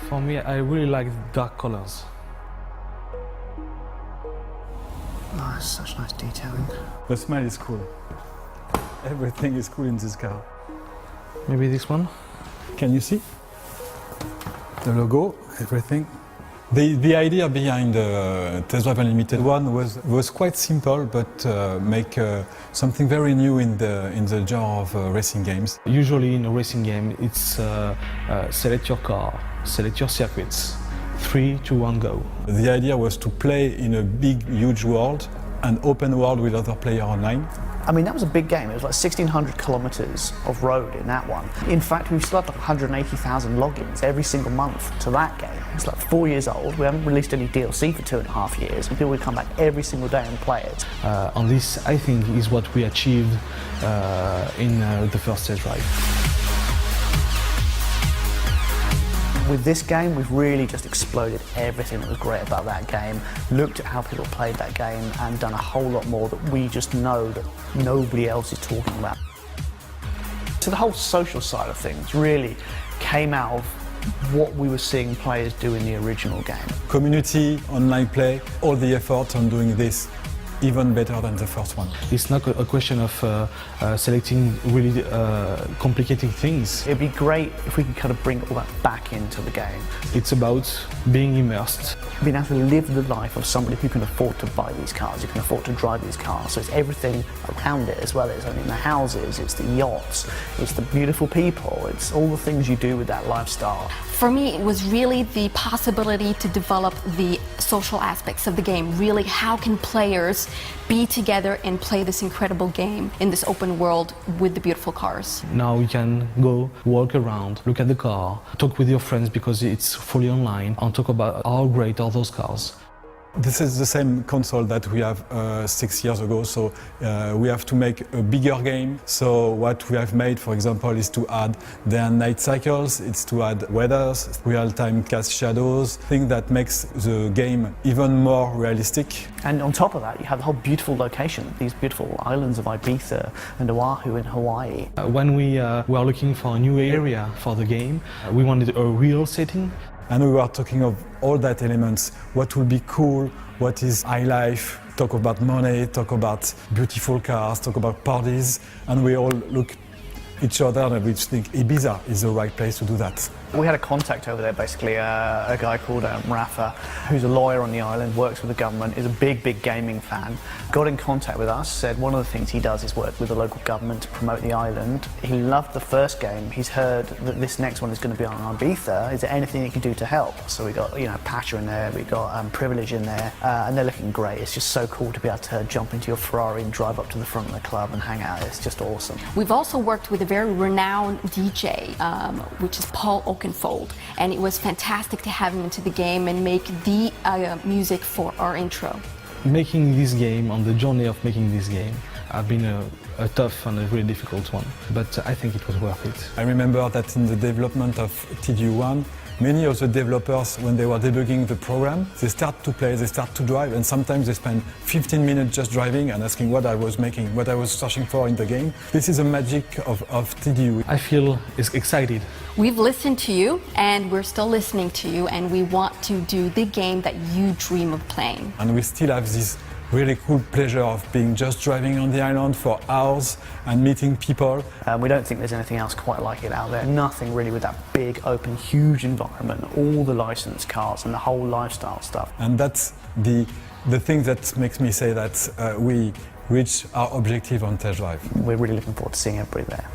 For me, I really like dark colors. Oh, that's such nice detailing. The smell is cool. Everything is cool in this car. Maybe this one? Can you see? The logo, everything. The idea behind the Test Drive Unlimited one was quite simple, but make something very new in the genre of racing games. Usually in a racing game, it's select your car, select your circuits, 3, 2, 1, go. The idea was to play in a big, huge world, an open world with other players online. I mean, that was a big game. It was like 1,600 kilometres of road in that one. In fact, we've still had like 180,000 logins every single month to that game. It's like 4 years old. We haven't released any DLC for 2.5 years, and people would come back every single day and play it. And this, I think, is what we achieved in the first test drive. With this game, we've really just exploded everything that was great about that game, looked at how people played that game, and done a whole lot more that we just know that nobody else is talking about. So the whole social side of things really came out of what we were seeing players do in the original game. Community, online play, all the effort on doing this even better than the first one. It's not a question of selecting really complicated things. It'd be great if we could kind of bring all that back into the game. It's about being immersed. Being able to live the life of somebody who can afford to buy these cars, who can afford to drive these cars. So it's everything around it as well. It's in the houses, it's the yachts, it's the beautiful people, it's all the things you do with that lifestyle. For me, it was really the possibility to develop the social aspects of the game. Really, how can players be together and play this incredible game in this open world with the beautiful cars? Now you can go walk around, look at the car, talk with your friends because it's fully online, and talk about how great are those cars. This is the same console that we have 6 years ago, so we have to make a bigger game. So what we have made, for example, is to add day and night cycles, it's to add weathers, real-time cast shadows, thing that makes the game even more realistic. And on top of that, you have the whole beautiful location, these beautiful islands of Ibiza and Oahu in Hawaii. When we were looking for a new area for the game, we wanted a real setting. And we were talking of all that elements, what will be cool, what is high life, talk about money, talk about beautiful cars, talk about parties, and we all look each other and we think Ibiza is the right place to do that. We had a contact over there, basically, a guy called Rafa, who's a lawyer on the island, works with the government, is a big gaming fan. Got in contact with us, said one of the things he does is work with the local government to promote the island. He loved the first game. He's heard that this next one is going to be on Ibiza. Is there anything he can do to help? So we got, Pasha in there, we got Privilege in there, and they're looking great. It's just so cool to be able to jump into your Ferrari and drive up to the front of the club and hang out. It's just awesome. We've also worked with a very renowned DJ, which is Paul Oakenfold, and it was fantastic to have him into the game and make the music for our intro. Making this game, on the journey of making this game, have been a tough and a really difficult one, but I think it was worth it. I remember that in the development of TD1, many of the developers, when they were debugging the program, they start to play, they start to drive, and sometimes they spend 15 minutes just driving and asking what I was making, what I was searching for in the game. This is the magic of TD. I feel excited. We've listened to you, and we're still listening to you, and we want to do the game that you dream of playing. And we still have this really cool pleasure of being just driving on the island for hours and meeting people. We don't think there's anything else quite like it out there. Nothing really with that big, open, huge environment, all the licensed cars and the whole lifestyle stuff. And that's the thing that makes me say that we reached our objective on test drive. We're really looking forward to seeing everybody there.